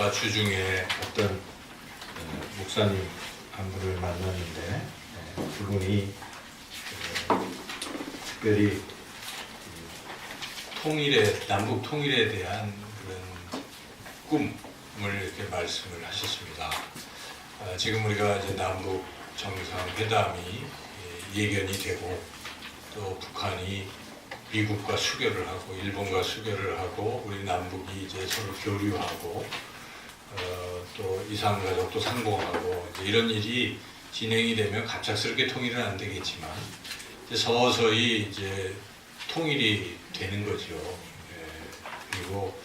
아까 주중에 어떤 목사님 한 분을 만났는데 그분이 특별히 남북 통일에 대한 그런 꿈을 이렇게 말씀을 하셨습니다. 지금 우리가 이제 남북 정상회담이 예견이 되고 또 북한이 미국과 수교를 하고 일본과 수교를 하고 우리 남북이 이제 서로 교류하고 또 이산가족도 상봉하고 이제 이런 일이 진행이 되면 갑작스럽게 통일은 안 되겠지만 이제 서서히 이제 통일이 되는 거죠. 그리고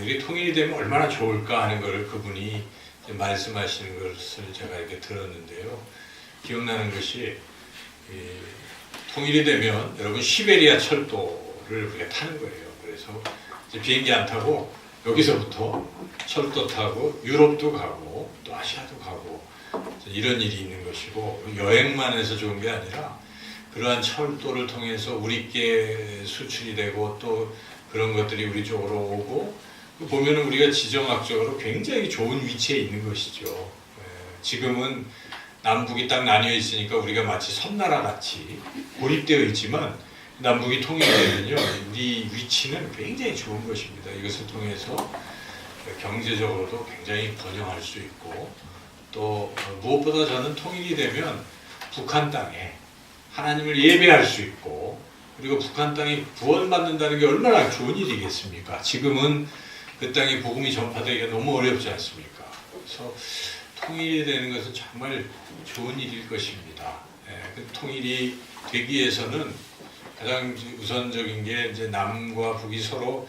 이게 통일이 되면 얼마나 좋을까 하는 걸 그분이 말씀하시는 것을 제가 이렇게 들었는데요. 기억나는 것이 통일이 되면 여러분 시베리아 철도를 우리가 타는 거예요. 그래서 이제 비행기 안 타고 여기서부터 철도 타고 유럽도 가고 또 아시아도 가고 이런 일이 있는 것이고 여행만 해서 좋은 게 아니라 그러한 철도를 통해서 우리께 수출이 되고 또 그런 것들이 우리 쪽으로 오고 보면은 우리가 지정학적으로 굉장히 좋은 위치에 있는 것이죠. 지금은 남북이 딱 나뉘어 있으니까 우리가 마치 섬나라 같이 고립되어 있지만 남북이 통일되면요 우리 위치는 굉장히 좋은 것입니다. 이것을 통해서 경제적으로도 굉장히 번영할 수 있고 또 무엇보다 저는 통일이 되면 북한 땅에 하나님을 예배할 수 있고 그리고 북한 땅이 구원받는다는 게 얼마나 좋은 일이겠습니까? 지금은 그 땅에 복음이 전파되기가 너무 어렵지 않습니까? 그래서 통일이 되는 것은 정말 좋은 일일 것입니다. 그 통일이 되기 위해서는 가장 우선적인 게 이제 남과 북이 서로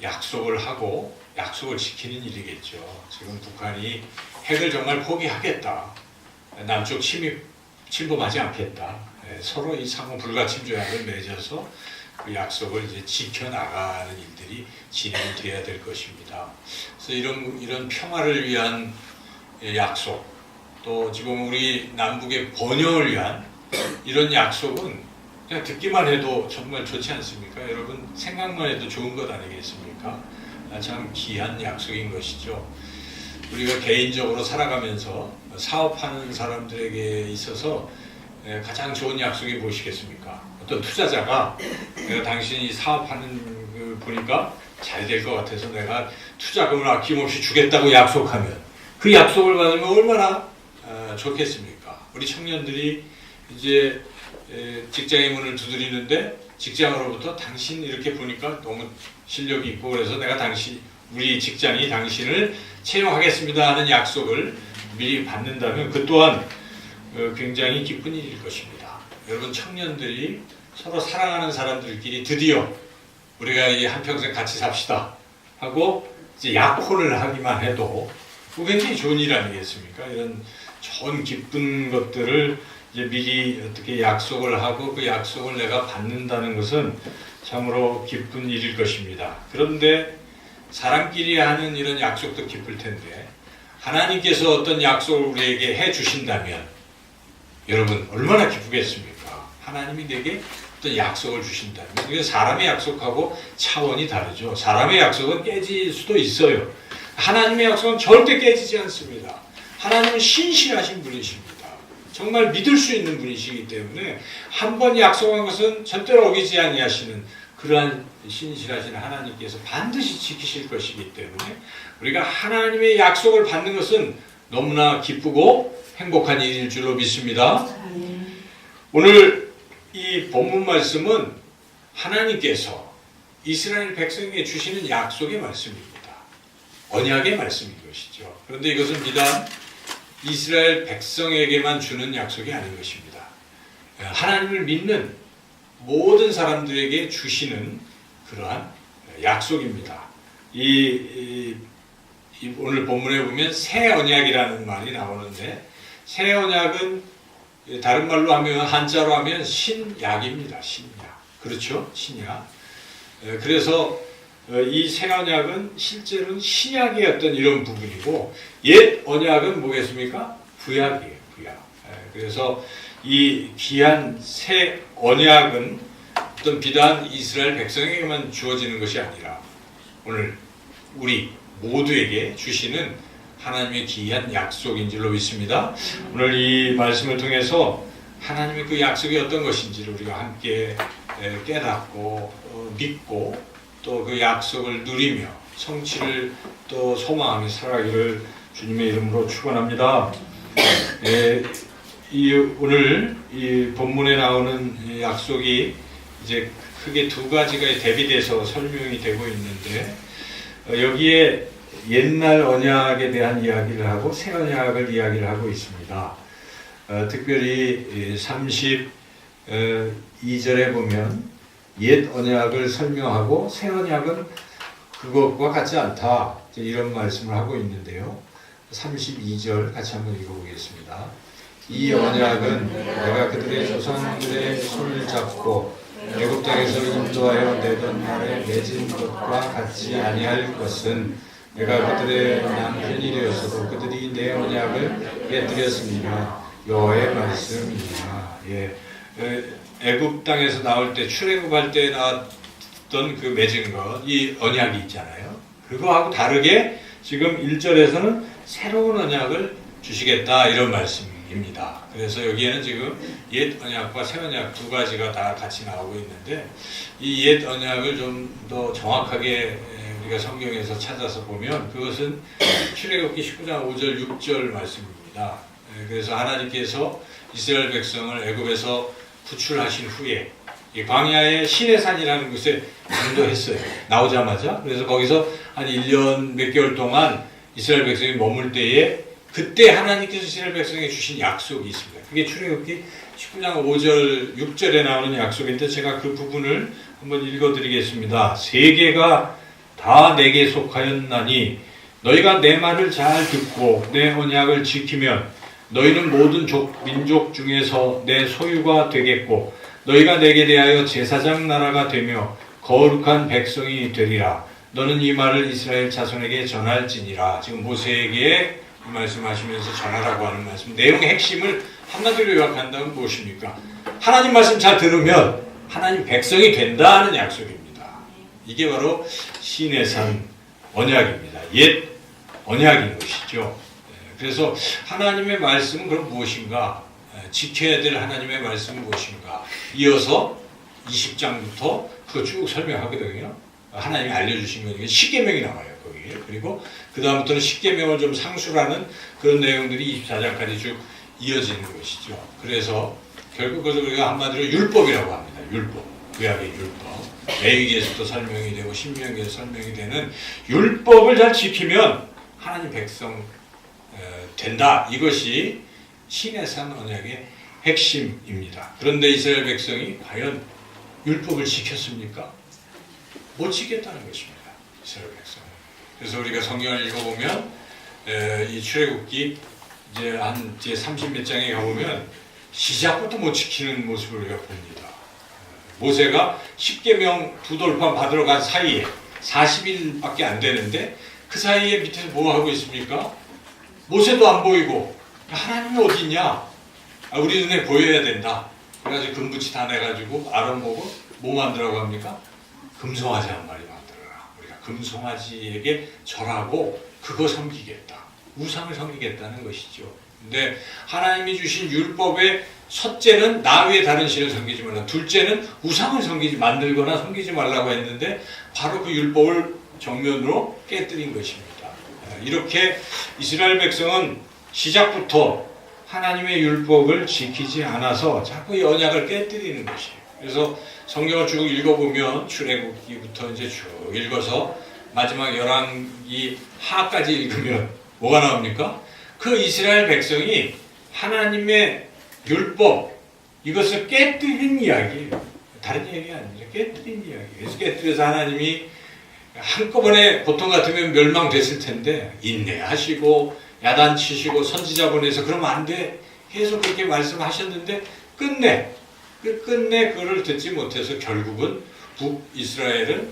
약속을 하고 약속을 지키는 일이겠죠. 지금 북한이 핵을 정말 포기하겠다. 남쪽 침범하지 않겠다. 서로 이 상호 불가침 조약을 맺어서 그 약속을 이제 지켜나가는 일들이 진행돼야 될 것입니다. 그래서 이런 평화를 위한 약속, 또 지금 우리 남북의 번영을 위한 이런 약속은 그냥 듣기만 해도 정말 좋지 않습니까? 여러분 생각만 해도 좋은 것 아니겠습니까? 참 귀한 약속인 것이죠. 우리가 개인적으로 살아가면서 사업하는 사람들에게 있어서 가장 좋은 약속이 무엇이겠습니까? 어떤 투자자가 내가 당신이 사업하는 그 보니까 잘 될 것 같아서 내가 투자금을 아낌없이 주겠다고 약속하면 그 약속을 받으면 얼마나 좋겠습니까? 우리 청년들이 이제 직장의 문을 두드리는데 직장으로부터 당신 이렇게 보니까 너무 실력이 있고 그래서 내가 우리 직장이 당신을 채용하겠습니다 하는 약속을 미리 받는다면 그 또한 굉장히 기쁜 일일 것입니다. 여러분 청년들이 서로 사랑하는 사람들끼리 드디어 우리가 이 한평생 같이 삽시다 하고 이제 약혼을 하기만 해도 굉장히 좋은 일 아니겠습니까? 이런 좋은 기쁜 것들을 이제 미리 어떻게 약속을 하고 그 약속을 내가 받는다는 것은 참으로 기쁜 일일 것입니다. 그런데 사람끼리 하는 이런 약속도 기쁠 텐데 하나님께서 어떤 약속을 우리에게 해 주신다면 여러분 얼마나 기쁘겠습니까? 하나님이 내게 어떤 약속을 주신다면 이게 사람의 약속하고 차원이 다르죠. 사람의 약속은 깨질 수도 있어요. 하나님의 약속은 절대 깨지지 않습니다. 하나님은 신실하신 분이십니다. 정말 믿을 수 있는 분이시기 때문에 한 번 약속한 것은 절대로 어기지 아니하시는 그러한 신실하신 하나님께서 반드시 지키실 것이기 때문에 우리가 하나님의 약속을 받는 것은 너무나 기쁘고 행복한 일일 줄로 믿습니다. 오늘 이 본문 말씀은 하나님께서 이스라엘 백성에게 주시는 약속의 말씀입니다. 언약의 말씀인 것이죠. 그런데 이것은 비단 이스라엘 백성에게만 주는 약속이 아닌 것입니다. 하나님을 믿는 모든 사람들에게 주시는 그러한 약속입니다. 오늘 본문에 보면 새 언약이라는 말이 나오는데 새 언약은 다른 말로 하면 한자로 하면 신약입니다. 신약. 그렇죠? 신약. 그래서 이 새 언약은 실제로는 신약의 어떤 이런 부분이고 옛 언약은 뭐겠습니까? 구약이에요. 구약. 그래서 이 귀한 새 언약은 어떤 비단 이스라엘 백성에게만 주어지는 것이 아니라 오늘 우리 모두에게 주시는 하나님의 기이한 약속인 줄로 믿습니다. 오늘 이 말씀을 통해서 하나님의 그 약속이 어떤 것인지를 우리가 함께 깨닫고 믿고 또 그 약속을 누리며 성취를 또 소망하며 살아가기를 주님의 이름으로 축원합니다. 오늘 이 본문에 나오는 약속이 이제 크게 두 가지가 대비돼서 설명이 되고 있는데 여기에 옛날 언약에 대한 이야기를 하고 새 언약을 이야기를 하고 있습니다. 특별히 32절에 보면 옛 언약을 설명하고 새 언약은 그것과 같지 않다 이런 말씀을 하고 있는데요. 32절 같이 한번 읽어보겠습니다. 이 언약은 내가 그들의 조상들의 손을 잡고 애굽 땅에서 인도하여 내던 날에 맺은 것과 같이 아니할 것은 내가 그들의 남편이 되었어도 그들이 내 언약을 깨뜨렸음이며 여호와의 말씀이니라. 애굽 땅에서 나올 때 출애굽할 때 나왔던 그 맺은 것, 이 언약이 있잖아요. 그거하고 다르게 지금 1절에서는 새로운 언약을 주시겠다 이런 말씀입니다. 그래서 여기에는 지금 옛 언약과 새 언약 두 가지가 다 같이 나오고 있는데 이 옛 언약을 좀 더 정확하게 우리가 성경에서 찾아서 보면 그것은 출애굽기 19장 5절 6절 말씀입니다. 그래서 하나님께서 이스라엘 백성을 애굽에서 구출하신 후에 이 광야의 시내산이라는 곳에 인도했어요. 나오자마자. 그래서 거기서 한 1년 몇 개월 동안 이스라엘 백성이 머물 때에 그때 하나님께서 이스라엘 백성에게 주신 약속이 있습니다. 그게 출애굽기 19장 5절 6절에 나오는 약속인데 제가 그 부분을 한번 읽어드리겠습니다. 세계가 다 내게 속하였나니 너희가 내 말을 잘 듣고 내 언약을 지키면 너희는 모든 민족 중에서 내 소유가 되겠고 너희가 내게 대하여 제사장 나라가 되며 거룩한 백성이 되리라. 너는 이 말을 이스라엘 자손에게 전할지니라. 지금 모세에게 이 말씀하시면서 전하라고 하는 말씀. 내용의 핵심을 한마디로 요약한다면 무엇입니까? 하나님 말씀 잘 들으면 하나님 백성이 된다는 약속입니다. 이게 바로 시내산 언약입니다. 옛 언약인 것이죠. 그래서 하나님의 말씀은 그럼 무엇인가? 지켜야 될 하나님의 말씀은 무엇인가? 이어서 20장부터 그거 쭉 설명하거든요. 하나님이 알려주신 거니까 십계명이 나와요. 거기에. 그리고 그 다음부터는 십계명을 좀 상술하는 그런 내용들이 24장까지 쭉 이어지는 것이죠. 그래서 결국 그것을 우리가 한마디로 율법이라고 합니다. 율법. 구약의 율법. 레위기에서도 설명이 되고 신명기에서 설명이 되는 율법을 잘 지키면 하나님 백성 된다. 이것이 시내산 언약의 핵심입니다. 그런데 이스라엘 백성이 과연 율법을 지켰습니까? 못 지켰다는 것입니다. 이스라엘 백성. 그래서 우리가 성경을 읽어보면 이 출애굽기 이제 한 30몇 장에 가보면 시작부터 못 지키는 모습을 우리가 봅니다. 모세가 십계명 두 돌판 받으러 간 사이에 40일밖에 안 되는데 그 사이에 밑에서 뭐 하고 있습니까? 모세도 안 보이고 하나님이 어디 있냐? 우리 눈에 보여야 된다. 그래가지고 금붙이 다 내가지고 아론 보고 뭐 만들라고 합니까? 금송아지 한 마리 만들어라. 우리가 금송아지에게 절하고 그거 섬기겠다. 우상을 섬기겠다는 것이죠. 근데 하나님이 주신 율법의 첫째는 나 외에 다른 신을 섬기지 말라. 둘째는 우상을 만들거나 섬기지 말라고 했는데 바로 그 율법을 정면으로 깨뜨린 것입니다. 이렇게 이스라엘 백성은 시작부터 하나님의 율법을 지키지 않아서 자꾸 이 언약을 깨뜨리는 것이에요. 그래서 성경을 쭉 읽어보면 출애굽기부터 이제 쭉 읽어서 마지막 열왕기 하까지 읽으면 뭐가 나옵니까? 그 이스라엘 백성이 하나님의 율법 이것을 깨뜨린 이야기예요. 다른 얘기가 아니라 깨뜨린 이야기예요. 그래서 깨뜨려서 하나님이 한꺼번에 보통 같으면 멸망됐을 텐데 인내하시고 야단치시고 선지자 보내서 그러면 안 돼. 계속 그렇게 말씀하셨는데 끝내 그거를 듣지 못해서 결국은 북이스라엘은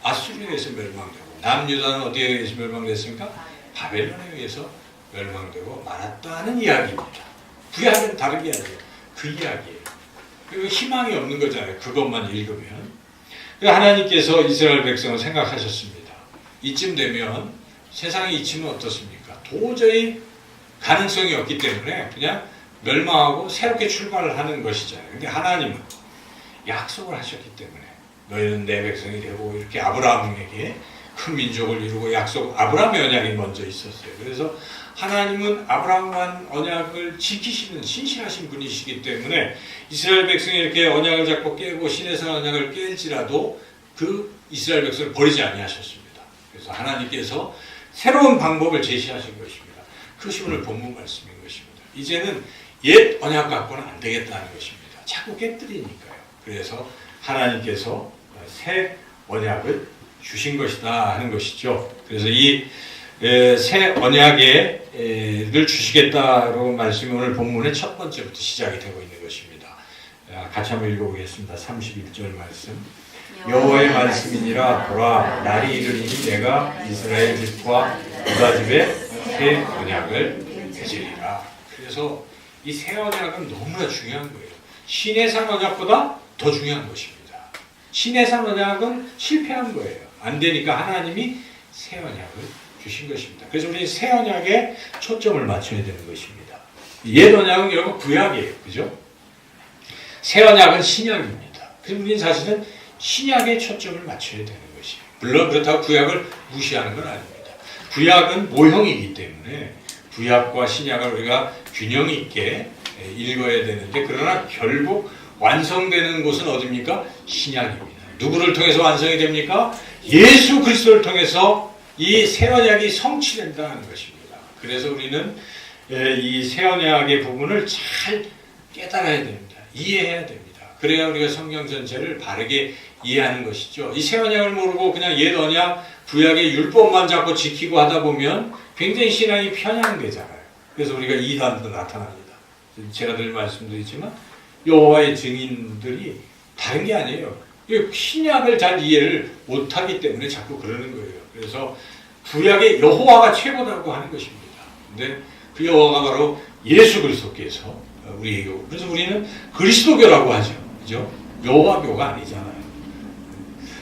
아수르에 의해서 멸망되고 남유다는 어디에 의해서 멸망됐습니까? 바벨론에 의해서 멸망되고 말았다는 이야기입니다. 구약은 다른 게 아니에요. 그 이야기예요. 그리고 희망이 없는 거잖아요. 그것만 읽으면. 하나님께서 이스라엘 백성을 생각하셨습니다. 이쯤 되면 세상에 잊히면 어떻습니까? 도저히 가능성이 없기 때문에 그냥 멸망하고 새롭게 출발을 하는 것이잖아요. 근데 하나님은 약속을 하셨기 때문에 너희는 내 백성이 되고 이렇게 아브라함에게 큰 민족을 이루고 약속, 아브라함의 언약이 먼저 있었어요. 그래서 하나님은 아브라함과 언약을 지키시는 신실하신 분이시기 때문에 이스라엘 백성이 이렇게 언약을 잡고 깨고 시내산 언약을 깰지라도 그 이스라엘 백성을 버리지 아니하셨습니다. 그래서 하나님께서 새로운 방법을 제시하신 것입니다. 그것이 오늘 본문 말씀인 것입니다. 이제는 옛 언약 갖고는 안 되겠다는 것입니다. 자꾸 깨뜨리니까요. 그래서 하나님께서 새 언약을 주신 것이다 하는 것이죠. 그래서 이 새 언약을 주시겠다라고 말씀이 오늘 본문의 첫 번째부터 시작이 되고 있는 것입니다. 같이 한번 읽어보겠습니다. 31절 말씀. 여호와의 말씀이니라 보라 날이 이르리니 내가 이스라엘 집과 유다 집에 새 언약을 맺으리라. 그래서 이 새 언약은 너무나 중요한 거예요. 시내산 언약보다 더 중요한 것입니다. 시내산 언약은 실패한 거예요. 안 되니까 하나님이 새 언약을 주신 것입니다. 그래서 우리 새 언약에 초점을 맞춰야 되는 것입니다. 옛 언약은 여러분 구약이에요. 그죠? 새 언약은 신약입니다. 그래서 우리는 사실은 신약에 초점을 맞춰야 되는 것이에요. 물론 그렇다고 구약을 무시하는 건 아닙니다. 구약은 모형이기 때문에 구약과 신약을 우리가 균형 있게 읽어야 되는데 그러나 결국 완성되는 곳은 어디입니까? 신약입니다. 누구를 통해서 완성이 됩니까? 예수 그리스도를 통해서 이 새 언약이 성취된다는 것입니다. 그래서 우리는 이 새 언약의 부분을 잘 깨달아야 됩니다. 이해해야 됩니다. 그래야 우리가 성경 전체를 바르게 이해하는 것이죠. 이 새 언약을 모르고 그냥 옛 언약, 구약의 율법만 잡고 지키고 하다 보면 굉장히 신앙이 편향되잖아요. 그래서 우리가 이단도 나타납니다. 제가 늘 말씀드리지만 여호와의 증인들이 다른 게 아니에요. 신약을 잘 이해를 못하기 때문에 자꾸 그러는 거예요. 그래서 구약의 여호와가 최고라고 하는 것입니다. 근데 그 여호와가 바로 예수 그리스도께서 우리에게 오고 그래서 우리는 그리스도교라고 하죠. 그죠? 여호와교가 아니잖아요.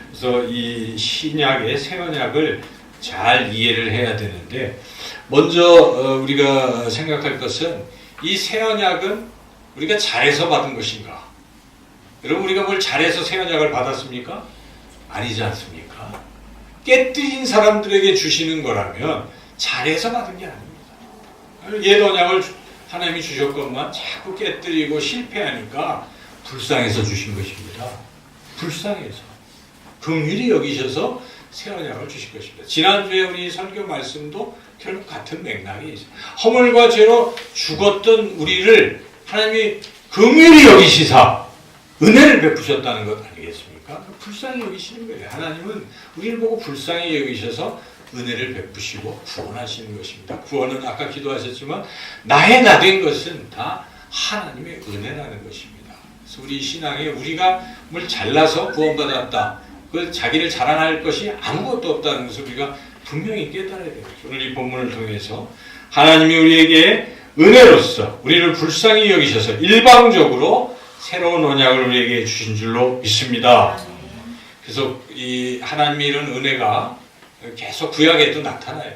그래서 이 신약의 새 언약을 잘 이해를 해야 되는데 먼저 우리가 생각할 것은 이 새 언약은 우리가 잘해서 받은 것인가? 여러분 우리가 뭘 잘해서 새 언약을 받았습니까? 아니지 않습니까? 깨뜨린 사람들에게 주시는 거라면 잘해서 받은 게 아닙니다. 옛 언약을 하나님이 주셨건만 자꾸 깨뜨리고 실패하니까 불쌍해서 주신 것입니다. 불쌍해서. 긍휼히 여기셔서 새 언약을 주실 것입니다. 지난주에 우리 설교 말씀도 결국 같은 맥락이 있어요. 허물과 죄로 죽었던 우리를 하나님이 긍휼히 여기시사 은혜를 베푸셨다는 것 아니겠습니까? 불쌍히 여기시는 거예요. 하나님은 우리를 보고 불쌍히 여기셔서 은혜를 베푸시고 구원하시는 것입니다. 구원은 아까 기도하셨지만 나의 나 된 것은 다 하나님의 은혜라는 것입니다. 그래서 우리 신앙에 우리가 뭘 잘나서 구원받았다. 그 자기를 자랑할 것이 아무것도 없다는 것을 우리가 분명히 깨달아야 되죠. 오늘 이 본문을 통해서 하나님이 우리에게 은혜로서 우리를 불쌍히 여기셔서 일방적으로 새로운 언약을 우리에게 주신 줄로 믿습니다. 그래서 이 하나님의 이런 은혜가 계속 구약에도 나타나요.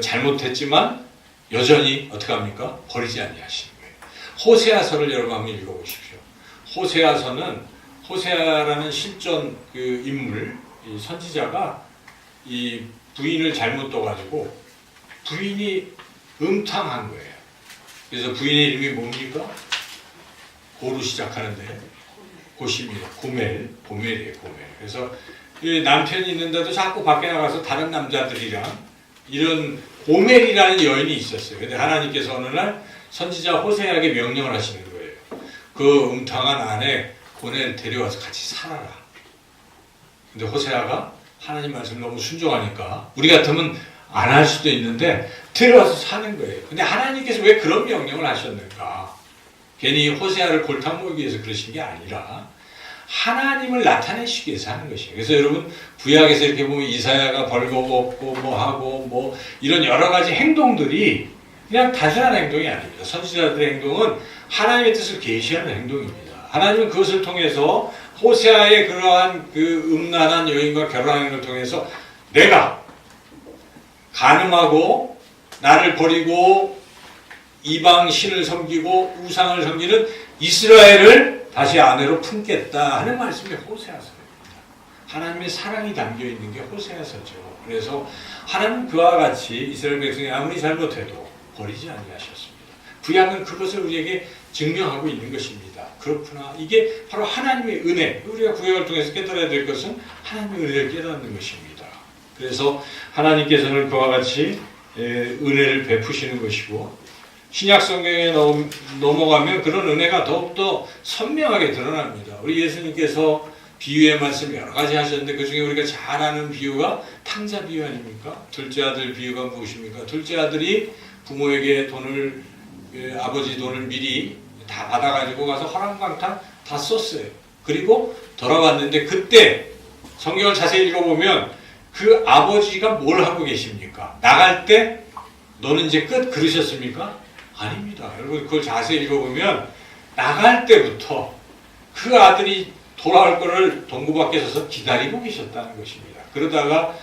잘못했지만 여전히 어떻게 합니까? 버리지 아니하시는 거예요. 호세아서를 여러분 한번 읽어보십시오. 호세아서는 호세아라는 실존 그 인물, 이 선지자가 이 부인을 잘못 둬가지고 부인이 음탕한 거예요. 그래서 부인의 이름이 뭡니까? 고로 시작하는데 고심이에요. 고멜이에요. 고멜. 그래서 남편이 있는데도 자꾸 밖에 나가서 다른 남자들이랑 이런 고멜이라는 여인이 있었어요. 근데 하나님께서 어느 날 선지자 호세아에게 명령을 하시는 거예요. 그 음탕한 아내 고멜 데려와서 같이 살아라. 근데 호세아가 하나님 말씀 너무 순종하니까 우리 같으면 안 할 수도 있는데 데려와서 사는 거예요. 근데 하나님께서 왜 그런 명령을 하셨는가? 괜히 호세아를 골탕 먹이기 위해서 그러신 게 아니라 하나님을 나타내시기 위해서 하는 것이에요. 그래서 여러분 구약에서 이렇게 보면 이사야가 벌거벗고 뭐 하고 뭐 이런 여러 가지 행동들이 그냥 단순한 행동이 아닙니다. 선지자들의 행동은 하나님의 뜻을 계시하는 행동입니다. 하나님은 그것을 통해서 호세아의 그러한 그 음란한 여인과 결혼하는 걸 통해서 내가 간음하고 나를 버리고 이방 신을 섬기고 우상을 섬기는 이스라엘을 다시 아내로 품겠다 하는 말씀이 호세아서입니다. 하나님의 사랑이 담겨 있는 게 호세아서죠. 그래서 하나님 그와 같이 이스라엘 백성이 아무리 잘못해도 버리지 아니하셨습니다. 구약은 그것을 우리에게 증명하고 있는 것입니다. 그렇구나. 이게 바로 하나님의 은혜. 우리가 구약을 통해서 깨달아야 될 것은 하나님의 은혜를 깨닫는 것입니다. 그래서 하나님께서는 그와 같이 은혜를 베푸시는 것이고, 신약 성경에 넘어가면 그런 은혜가 더욱더 선명하게 드러납니다. 우리 예수님께서 비유의 말씀 여러 가지 하셨는데 그 중에 우리가 잘 아는 비유가 탕자 비유 아닙니까? 둘째 아들 비유가 무엇입니까? 둘째 아들이 부모에게 돈을, 아버지 돈을 미리 다 받아가지고 가서 허랑방탕 다 썼어요. 그리고 돌아왔는데 그때 성경을 자세히 읽어보면 그 아버지가 뭘 하고 계십니까? 나갈 때 너는 이제 끝 그러셨습니까? 아닙니다. 여러분 그걸 자세히 읽어보면 나갈 때부터 그 아들이 돌아올 거를 동구 밖에 서서 기다리고 계셨다는 것입니다. 그러다가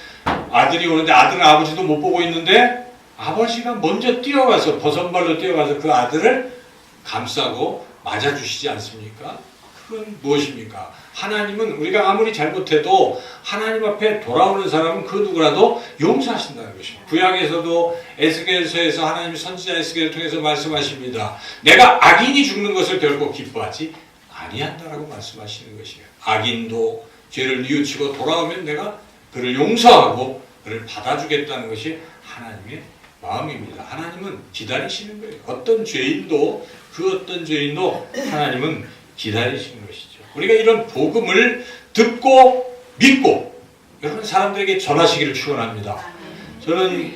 아들이 오는데 아들은 아버지도 못 보고 있는데 아버지가 먼저 뛰어가서 버선발로 뛰어가서 그 아들을 감싸고 맞아주시지 않습니까? 그건 무엇입니까? 하나님은 우리가 아무리 잘못해도 하나님 앞에 돌아오는 사람은 그 누구라도 용서하신다는 것입니다. 구약에서도 에스겔서에서 하나님이 선지자 에스겔을 통해서 말씀하십니다. 내가 악인이 죽는 것을 결코 기뻐하지 아니한다라고 말씀하시는 것이에요. 악인도 죄를 뉘우치고 돌아오면 내가 그를 용서하고 그를 받아주겠다는 것이 하나님의 마음입니다. 하나님은 기다리시는 거예요. 어떤 죄인도 그 어떤 죄인도 하나님은 기다리시는 것이죠. 우리가 이런 복음을 듣고 믿고 여러분 사람들에게 전하시기를 축원합니다. 저는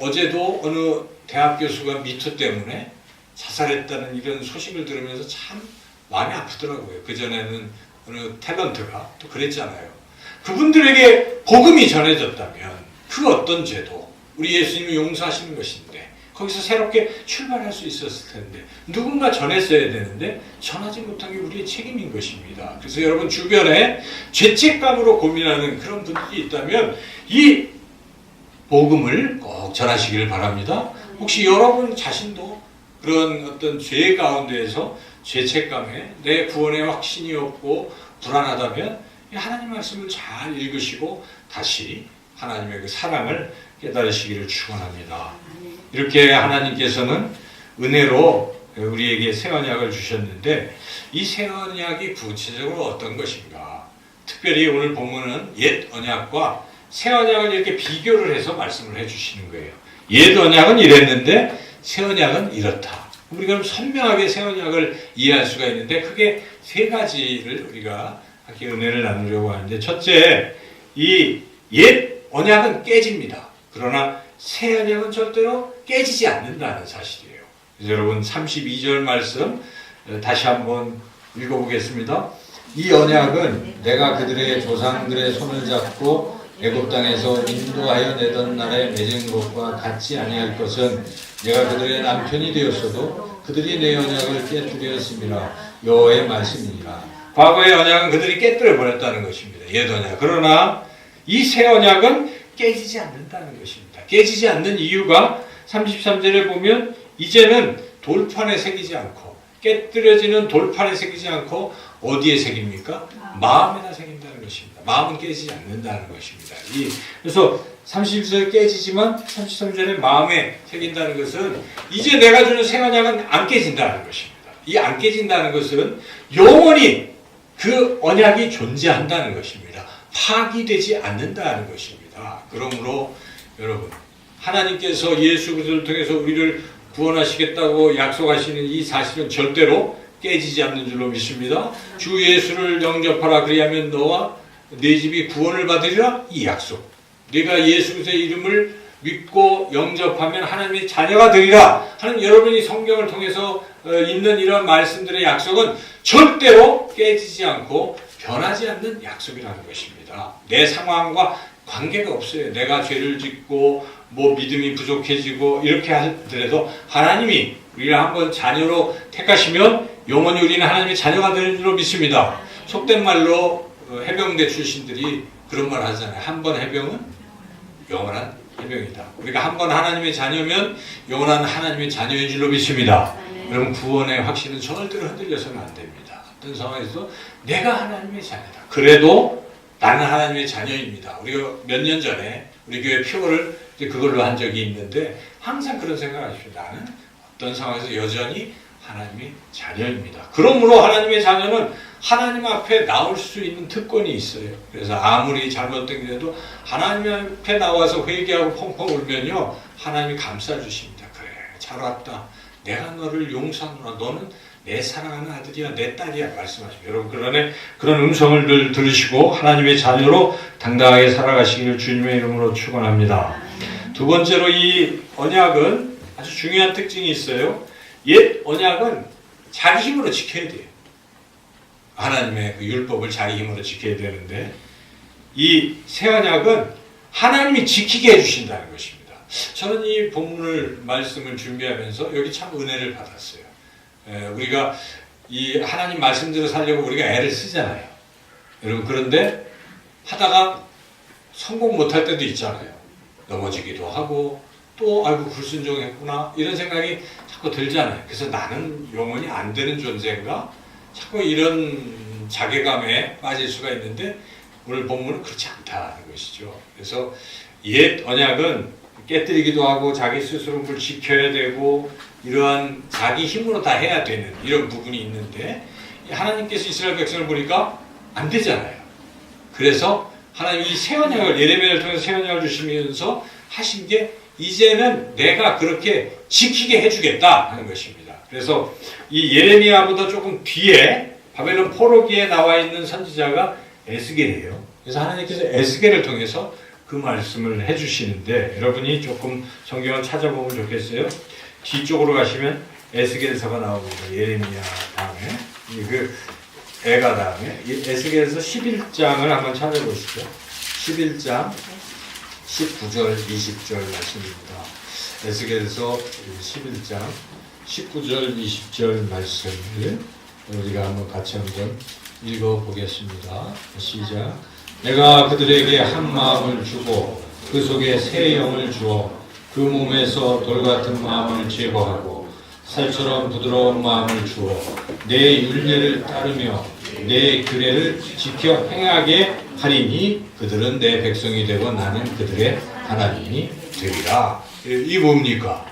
어제도 어느 대학 교수가 미투 때문에 자살했다는 이런 소식을 들으면서 참 마음이 아프더라고요. 그전에는 어느 탤런트가 또 그랬잖아요. 그분들에게 복음이 전해졌다면 그 어떤 죄도 우리 예수님이 용서하시는 것인데 거기서 새롭게 출발할 수 있었을 텐데 누군가 전했어야 되는데 전하지 못한 게 우리의 책임인 것입니다. 그래서 여러분 주변에 죄책감으로 고민하는 그런 분들이 있다면 이 복음을 꼭 전하시기를 바랍니다. 혹시 여러분 자신도 그런 어떤 죄 가운데에서 죄책감에 내 구원의 확신이 없고 불안하다면 하나님 말씀을 잘 읽으시고 다시 하나님의 그 사랑을 깨달으시기를 축원합니다. 이렇게 하나님께서는 은혜로 우리에게 새 언약을 주셨는데 이 새 언약이 구체적으로 어떤 것인가? 특별히 오늘 본문은 옛 언약과 새 언약을 이렇게 비교를 해서 말씀을 해주시는 거예요. 옛 언약은 이랬는데 새 언약은 이렇다. 우리가 선명하게 새 언약을 이해할 수가 있는데 크게 세 가지를 우리가 함께 은혜를 나누려고 하는데, 첫째, 이 옛 언약은 깨집니다. 그러나 새 언약은 절대로 깨지지 않는다는 사실이에요. 그래서 여러분 32절 말씀 다시 한번 읽어보겠습니다. 이 언약은 내가 그들의 조상들의 손을 잡고 애굽 땅에서 인도하여 내던 날에 맺은 것과 같지 아니할 것은 내가 그들의 남편이 되었어도 그들이 내 언약을 깨뜨렸습니다. 여호와의 말씀이니라. 과거의 언약은 그들이 깨뜨려 버렸다는 것입니다. 옛 언약. 그러나 이 새 언약은 깨지지 않는다는 것입니다. 깨지지 않는 이유가 33절에 보면 이제는 돌판에 새기지 않고 깨뜨려지는 돌판에 새기지 않고 어디에 새깁니까? 마음에다 새긴다는 것입니다. 마음은 깨지지 않는다는 것입니다. 그래서 31절에 깨지지만 33절에 마음에 새긴다는 것은 이제 내가 주는 새 언약은 안 깨진다는 것입니다. 이 안 깨진다는 것은 영원히 그 언약이 존재한다는 것입니다. 파기되지 않는다는 것입니다. 그러므로 여러분 하나님께서 예수 그리스도를 통해서 우리를 구원하시겠다고 약속하시는 이 사실은 절대로 깨지지 않는 줄로 믿습니다. 주 예수를 영접하라 그리하면 너와 네 집이 구원을 받으리라. 이 약속. 네가 예수 그리스도의 이름을 믿고 영접하면 하나님의 자녀가 되리라 하는 여러분이 성경을 통해서 있는 이런 말씀들의 약속은 절대로 깨지지 않고 변하지 않는 약속이라는 것입니다. 내 상황과 관계가 없어요. 내가 죄를 짓고 뭐 믿음이 부족해지고 이렇게 하더라도 하나님이 우리를 한번 자녀로 택하시면 영원히 우리는 하나님의 자녀가 되는 줄로 믿습니다. 속된 말로 해병대 출신들이 그런 말 하잖아요. 한 번 해병은 영원한 설명이다. 우리가 한 번 하나님의 자녀면 영원한 하나님의 자녀인 줄로 믿습니다. 여러분 구원의 확신은 절대로 흔들려서는 안 됩니다. 어떤 상황에서 내가 하나님의 자녀다. 그래도 나는 하나님의 자녀입니다. 우리가 몇 년 전에 우리 교회 표를 그걸로 한 적이 있는데 항상 그런 생각을 하십시오. 나는 어떤 상황에서 여전히 하나님의 자녀입니다. 그러므로 하나님의 자녀는 하나님 앞에 나올 수 있는 특권이 있어요. 그래서 아무리 잘못된 게 돼도 하나님 앞에 나와서 회개하고 펑펑 울면요, 하나님이 감싸주십니다. 그래, 잘 왔다. 내가 너를 용서하노라. 너는 내 사랑하는 아들이야, 내 딸이야 말씀하십니다. 여러분 그런 음성을 늘 들으시고 하나님의 자녀로 당당하게 살아가시기를 주님의 이름으로 축원합니다. 두 번째로 이 언약은 아주 중요한 특징이 있어요. 옛 언약은 자기 힘으로 지켜야 돼요. 하나님의 그 율법을 자기 힘으로 지켜야 되는데 이 새 언약은 하나님이 지키게 해주신다는 것입니다. 저는 이 본문을 말씀을 준비하면서 여기 참 은혜를 받았어요. 우리가 이 하나님 말씀대로 살려고 우리가 애를 쓰잖아요. 여러분 그런데 하다가 성공 못할 때도 있잖아요. 넘어지기도 하고 또 아이고 불순종했구나 이런 생각이 자꾸 들잖아요. 그래서 나는 영원히 안 되는 존재인가? 자꾸 이런 자괴감에 빠질 수가 있는데 오늘 본문은 그렇지 않다는 것이죠. 그래서 옛 언약은 깨뜨리기도 하고 자기 스스로를 지켜야 되고 이러한 자기 힘으로 다 해야 되는 이런 부분이 있는데 하나님께서 이스라엘 백성을 보니까 안 되잖아요. 그래서 하나님 이 새 언약을 예레미야를 통해서 새 언약을 주시면서 하신 게 이제는 내가 그렇게 지키게 해주겠다 하는 것입니다. 그래서 이 예레미야보다 조금 뒤에 바벨론 포로기에 나와 있는 선지자가 에스겔이에요. 그래서 하나님께서 에스겔을 통해서 그 말씀을 해주시는데 여러분이 조금 성경을 찾아보면 좋겠어요. 뒤쪽으로 가시면 에스겔서가 나옵니다. 예레미야 다음에 그 애가 다음에 에스겔서 11장을 한번 찾아보시죠. 11장 19절 20절 말씀입니다. 에스겔서 11장 19절 20절 말씀을 우리가 한번 같이 한번 읽어보겠습니다. 시작. 내가 그들에게 한 마음을 주고 그 속에 새 영을 주어 그 몸에서 돌같은 마음을 제거하고 살처럼 부드러운 마음을 주어 내 율례를 따르며 내 규례를 지켜 행하게 하리니 그들은 내 백성이 되고 나는 그들의 하나님이 되리라. 이게 뭡니까?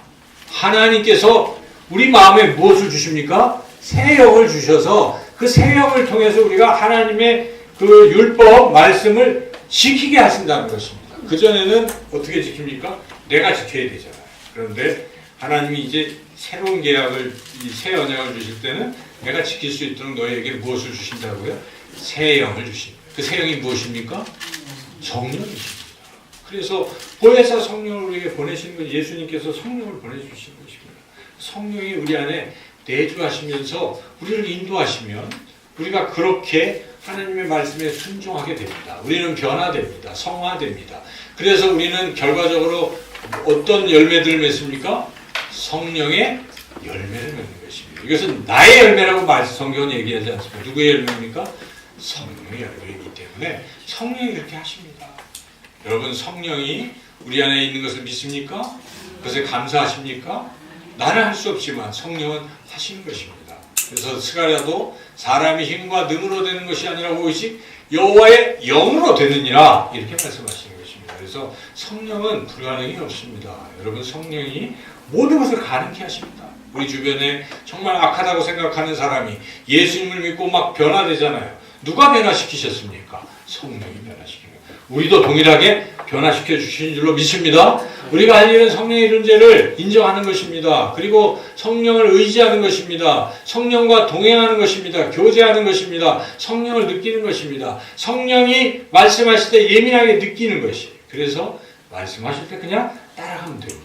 하나님께서 우리 마음에 무엇을 주십니까? 새 영을 주셔서 그 새 영을 통해서 우리가 하나님의 그 율법 말씀을 지키게 하신다는 것입니다. 그전에는 어떻게 지킵니까? 내가 지켜야 되잖아요. 그런데 하나님이 이제 새로운 계약을 이 새 언약을 주실 때는 내가 지킬 수 있도록 너희에게 무엇을 주신다고요? 새 영을 주십니다. 그 새 영이 무엇입니까? 성령이십니다. 그래서 보혜사 성령을 우리에게 보내시는 건 예수님께서 성령을 보내주신 것입니다. 성령이 우리 안에 내주하시면서 우리를 인도하시면 우리가 그렇게 하나님의 말씀에 순종하게 됩니다. 우리는 변화됩니다. 성화됩니다. 그래서 우리는 결과적으로 어떤 열매들을 맺습니까? 성령의 열매를 맺는 것입니다. 이것은 나의 열매라고 성경은 얘기하지 않습니다. 누구의 열매입니까? 성령의 열매이기 때문에 성령이 그렇게 하십니다. 여러분 성령이 우리 안에 있는 것을 믿습니까? 그것에 감사하십니까? 나는 할 수 없지만 성령은 하시는 것입니다. 그래서 스가랴도 사람이 힘과 능으로 되는 것이 아니라 오직 여호와의 영으로 되느니라 이렇게 말씀하시는 것입니다. 그래서 성령은 불가능이 없습니다. 여러분 성령이 모든 것을 가능케 하십니다. 우리 주변에 정말 악하다고 생각하는 사람이 예수님을 믿고 막 변화되잖아요. 누가 변화시키셨습니까? 성령이 변화시키는 거예요. 우리도 동일하게 변화시켜 주신 줄로 믿습니다. 우리가 할 일은 성령의 존재를 인정하는 것입니다. 그리고 성령을 의지하는 것입니다. 성령과 동행하는 것입니다. 교제하는 것입니다. 성령을 느끼는 것입니다. 성령이 말씀하실 때 예민하게 느끼는 것이. 그래서 말씀하실 때 그냥 따라가면 됩니다.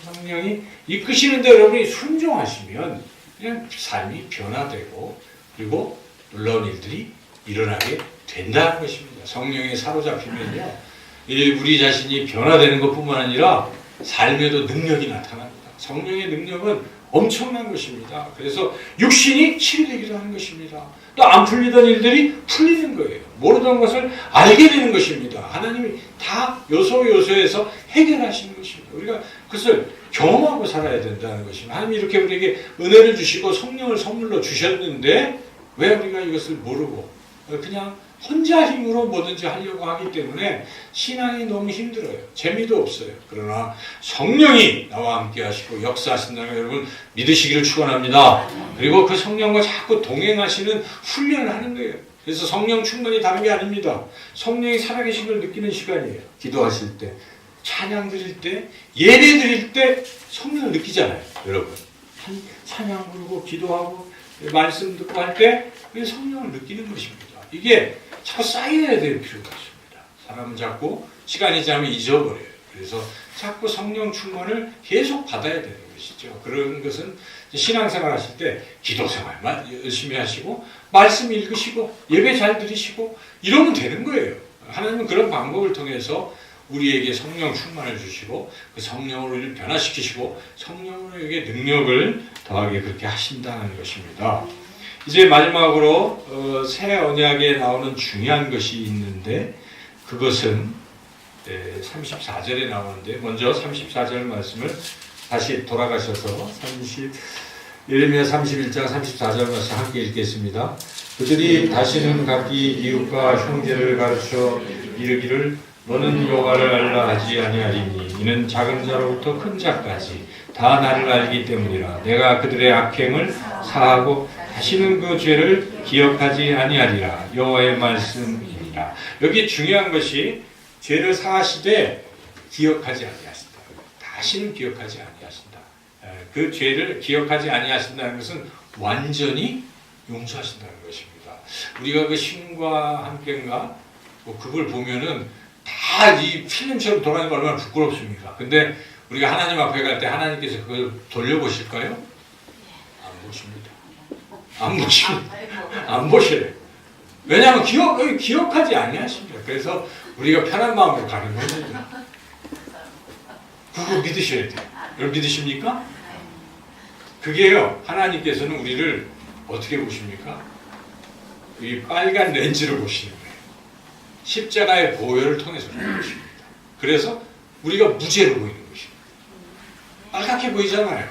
성령이 이끄시는데 여러분이 순종하시면 그냥 삶이 변화되고 그리고 놀라운 일들이 일어나게 된다는 것입니다. 성령에 사로잡히면요. 우리 자신이 변화되는 것뿐만 아니라 삶에도 능력이 나타납니다. 성령의 능력은 엄청난 것입니다. 그래서 육신이 치유되기도 하는 것입니다. 또 안 풀리던 일들이 풀리는 거예요. 모르던 것을 알게 되는 것입니다. 하나님이 다 요소에서 해결하시는 것입니다. 우리가 그것을 경험하고 살아야 된다는 것입니다. 하나님이 이렇게 우리에게 은혜를 주시고 성령을 선물로 주셨는데 왜 우리가 이것을 모르고 그냥 혼자 힘으로 뭐든지 하려고 하기 때문에 신앙이 너무 힘들어요. 재미도 없어요. 그러나 성령이 나와 함께 하시고 역사하신다는 걸 여러분 믿으시기를 축원합니다. 그리고 그 성령과 자꾸 동행하시는 훈련을 하는 거예요. 그래서 성령 충만이 다른 게 아닙니다. 성령이 살아계신 걸 느끼는 시간이에요. 기도하실 때, 찬양 드릴 때, 예배 드릴 때 성령을 느끼잖아요. 여러분. 찬양 부르고 기도하고 말씀 듣고 할 때 성령을 느끼는 것입니다. 이게 자꾸 쌓여야 될 필요가 있습니다. 사람은 자꾸 시간이 지나면 잊어버려요. 그래서 자꾸 성령 충만을 계속 받아야 되는 것이죠. 그런 것은 신앙생활 하실 때 기도생활만 열심히 하시고 말씀 읽으시고 예배 잘 드리시고 이러면 되는 거예요. 하나님은 그런 방법을 통해서 우리에게 성령 충만을 주시고 그 성령으로 우리를 변화시키시고 성령으로에게 능력을 더하게 그렇게 하신다는 것입니다. 이제 마지막으로 새 언약에 나오는 중요한 것이 있는데 그것은 34절에 나오는데 먼저 34절 말씀을 다시 돌아가셔서 예레미야 31장 34절 말씀 함께 읽겠습니다. 그들이 다시는 각기 이웃과 형제를 가르쳐 이르기를 너는 여호와를 알라 하지 아니하리니 이는 작은 자로부터 큰 자까지 다 나를 알기 때문이라. 내가 그들의 악행을 사하고 다시는 그 죄를 기억하지 아니하리라. 여호와의 말씀이니라. 여기 중요한 것이 죄를 사하시되 기억하지 아니하신다. 다시는 기억하지 아니하신다. 그 죄를 기억하지 아니하신다는 것은 완전히 용서하신다는 것입니다. 우리가 그 신과 함께인가 뭐 그걸 보면은 다 이 필름처럼 돌아가는 거 얼마나 부끄럽습니까? 근데 우리가 하나님 앞에 갈 때 하나님께서 그걸 돌려보실까요? 안 보십니다. 안 보십니다. 안 보셔요. 왜냐하면 기억하지 아니하십니다. 그래서 우리가 편한 마음으로 가는 겁니다. 그거 믿으셔야 돼요. 여러분 믿으십니까? 그게요. 하나님께서는 우리를 어떻게 보십니까? 이 빨간 렌즈를 보시는 거예요. 십자가의 보혈을 통해서 보는 것입니다. 그래서 우리가 무죄로 보이는 것입니다. 빨갛게 보이잖아요.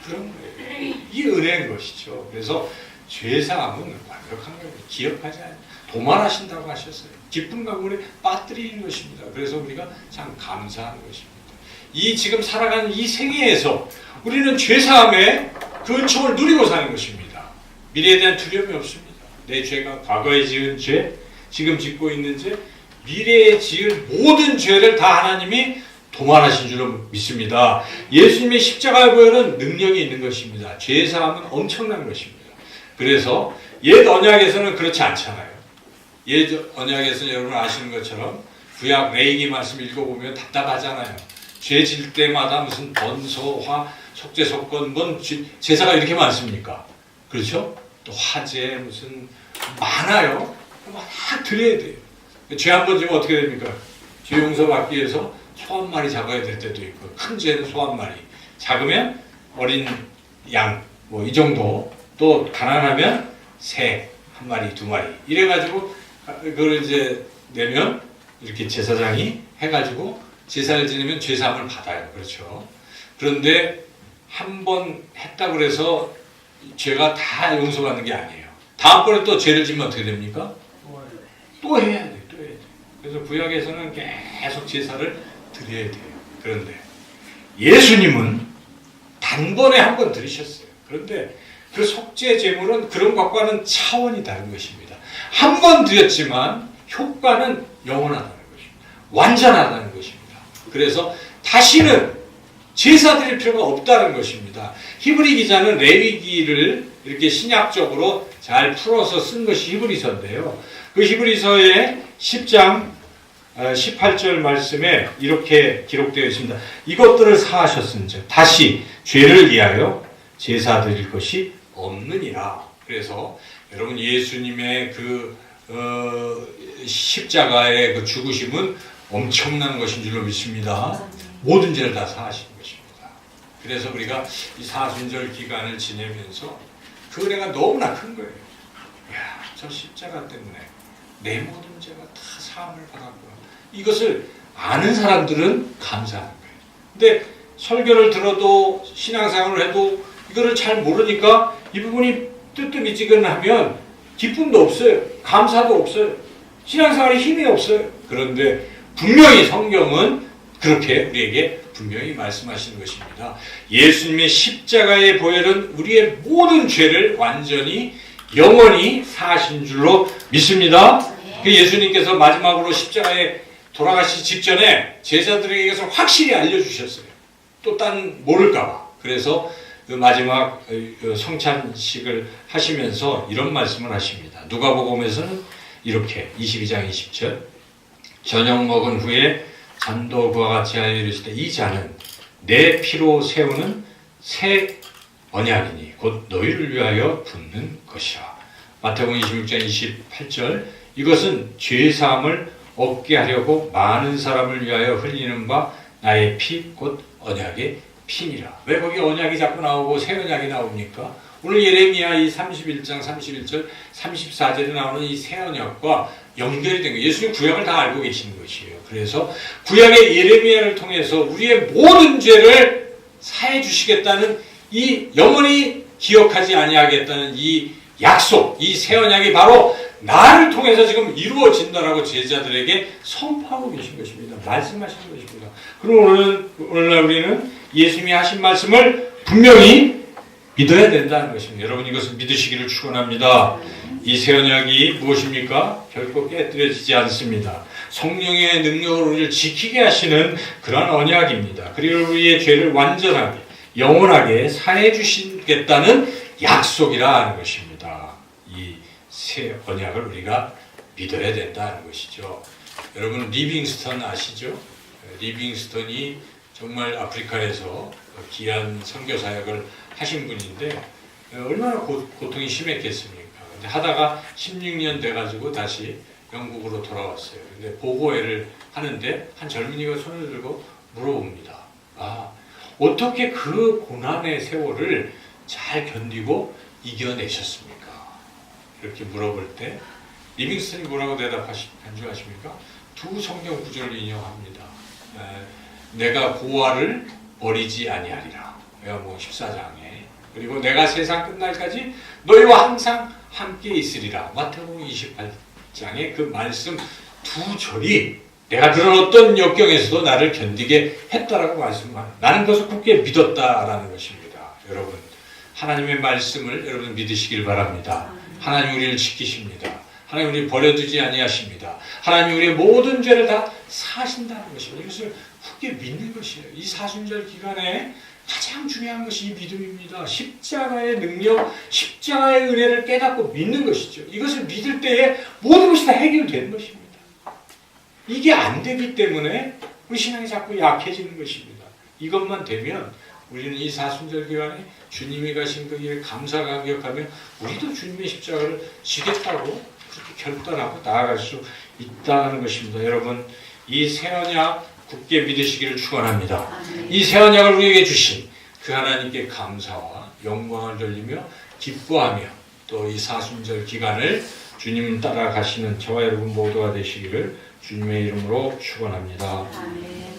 그런 거예요. 이 은혜인 것이죠. 그래서 죄사함은 완벽한 거예요. 기억하지 않아요. 도말하신다고 하셨어요. 기쁜 가문에 빠뜨리는 것입니다. 그래서 우리가 참 감사하는 것입니다. 이 지금 살아가는 이 생애에서 우리는 죄사함의 그 은총을 누리고 사는 것입니다. 미래에 대한 두려움이 없습니다. 내 죄가 과거에 지은 죄, 지금 짓고 있는 죄, 미래에 지을 모든 죄를 다 하나님이 도말하신 줄로 믿습니다. 예수님의 십자가의 보혈은 능력이 있는 것입니다. 죄사함은 엄청난 것입니다. 그래서 옛 언약에서는 그렇지 않잖아요. 옛 언약에서는 여러분 아시는 것처럼 구약 레위기 말씀 읽어보면 답답하잖아요. 죄 질 때마다 무슨 번소화, 속죄속건, 뭔 제사가 이렇게 많습니까? 그렇죠? 또 화제 무슨 많아요. 막 드려야 돼요. 죄 한 번 지면 어떻게 됩니까? 죄 용서 받기 위해서 소 한 마리 잡아야 될 때도 있고 큰 죄는 소 한 마리, 작으면 어린 양 뭐 이 정도, 또 가난하면 새 한 마리, 두 마리 이래가지고 그걸 이제 내면 이렇게 제사장이 해가지고 제사를 지내면 죄사함을 받아요. 그렇죠? 그런데 한 번 했다고 해서 죄가 다 용서받는 게 아니에요. 다음번에 또 죄를 지면 어떻게 됩니까? 또 해야 돼요. 또 해야 돼요. 그래서 구약에서는 계속 제사를 드려야 돼요. 그런데 예수님은 단번에 한 번 드리셨어요. 그런데 그 속죄 제물은 그런 것과는 차원이 다른 것입니다. 한 번 드렸지만 효과는 영원하다는 것입니다. 완전하다는 것입니다. 그래서 다시는 제사 드릴 필요가 없다는 것입니다. 히브리 기자는 레위기를 이렇게 신약적으로 잘 풀어서 쓴 것이 히브리서인데요. 그 히브리서의 10장 18절 말씀에 이렇게 기록되어 있습니다. 이것들을 사하셨은즉 다시 죄를 위하여 제사 드릴 것이 없느니라. 그래서 여러분 예수님의 그 십자가의 그 죽으심은 엄청난 것인 줄로 믿습니다. 모든 죄를 다 사하신 것입니다. 그래서 우리가 이 사순절 기간을 지내면서 그 은혜가 너무나 큰 거예요. 야, 저 십자가 때문에 내 모든 죄가 다 사함을 받았구나. 이것을 아는 사람들은 감사하는 거예요. 근데 설교를 들어도 신앙생활을 해도 이거를 잘 모르니까 이 부분이 뜨뜻미지근하면 기쁨도 없어요. 감사도 없어요. 신앙생활에 힘이 없어요. 그런데 분명히 성경은 그렇게 우리에게 분명히 말씀하시는 것입니다. 예수님의 십자가의 보혈은 우리의 모든 죄를 완전히 영원히 사하신 줄로 믿습니다. 그 예수님께서 마지막으로 십자가에 돌아가시기 직전에 제자들에게서 확실히 알려주셨어요. 또 딴 모를까봐. 그래서 그 마지막 성찬식을 하시면서 이런 말씀을 하십니다. 누가복음에서는 이렇게 22장 20절 저녁 먹은 후에 잔도 그와 같이 하여 이르시되 이 잔은 내 피로 세우는 새 언약이니 곧 너희를 위하여 붓는 것이라. 마태복음 26장 28절 이것은 죄사함을 얻게 하려고 많은 사람을 위하여 흘리는 바 나의 피 곧 언약의 피니라. 왜 거기 언약이 자꾸 나오고 새 언약이 나옵니까? 오늘 예레미야 이 31장 31절 34절에 나오는 이 새 언약과 연결이 된 거예요. 예수님 구약을 다 알고 계시는 것이에요. 그래서 구약의 예레미야를 통해서 우리의 모든 죄를 사해 주시겠다는 이 영원히 기억하지 아니하겠다는 이 약속, 이 새 언약이 바로 나를 통해서 지금 이루어진다라고 제자들에게 선포하고 계신 것입니다. 말씀하시는 것입니다. 그럼 오늘날 우리는 예수님이 하신 말씀을 분명히 믿어야 된다는 것입니다. 여러분 이것을 믿으시기를 축원합니다. 이 새 언약이 무엇입니까? 결코 깨뜨려지지 않습니다. 성령의 능력으로 우리를 지키게 하시는 그런 언약입니다. 그리고 우리의 죄를 완전하게 영원하게 사해 주시겠다는 약속이라 하는 것입니다. 이 새 언약을 우리가 믿어야 된다는 것이죠. 여러분 리빙스턴 아시죠? 리빙스턴이 정말 아프리카에서 귀한 선교 사역을 하신 분인데 얼마나 고통이 심했겠습니까? 근데 하다가 16년 돼가지고 다시 영국으로 돌아왔어요. 근데 보고회를 하는데 한 젊은이가 손을 들고 물어봅니다. 아, 어떻게 그 고난의 세월을 잘 견디고 이겨내셨습니까? 이렇게 물어볼 때 리빙스턴이 뭐라고 대답한 줄 아십니까? 두 성경 구절을 인용합니다. 내가 고아를 버리지 아니하리라. 요한복음 14장에. 그리고 내가 세상 끝날까지 너희와 항상 함께 있으리라. 마태복음 28장의 그 말씀 두 절이 내가 그런 어떤 역경에서도 나를 견디게 했다라고 말씀합니다. 나는 그것을 굳게 믿었다라는 것입니다. 여러분 하나님의 말씀을 여러분 믿으시길 바랍니다. 하나님 우리를 지키십니다. 하나님 우리를 버려두지 아니하십니다. 하나님 우리의 모든 죄를 다 사하신다는 것입니다. 이것을 굳게 믿는 것이에요. 이 사순절 기간에 가장 중요한 것이 이 믿음입니다. 십자가의 능력, 십자가의 은혜를 깨닫고 믿는 것이죠. 이것을 믿을 때에 모든 것이 다 해결되는 것입니다. 이게 안 되기 때문에 우리 신앙이 자꾸 약해지는 것입니다. 이것만 되면 우리는 이 사순절 기간에 주님이 가신 그 일에 감사가 기억하며 우리도 주님의 십자가를 지겠다고 그렇게 결단하고 나아갈 수 있다는 것입니다. 여러분 이 새 언약 굳게 믿으시기를 축원합니다. 이 새 언약을 우리에게 주신 그 하나님께 감사와 영광을 돌리며 기뻐하며 또 이 사순절 기간을 주님 따라가시는 저와 여러분 모두가 되시기를 주님의 이름으로 축원합니다. 아멘.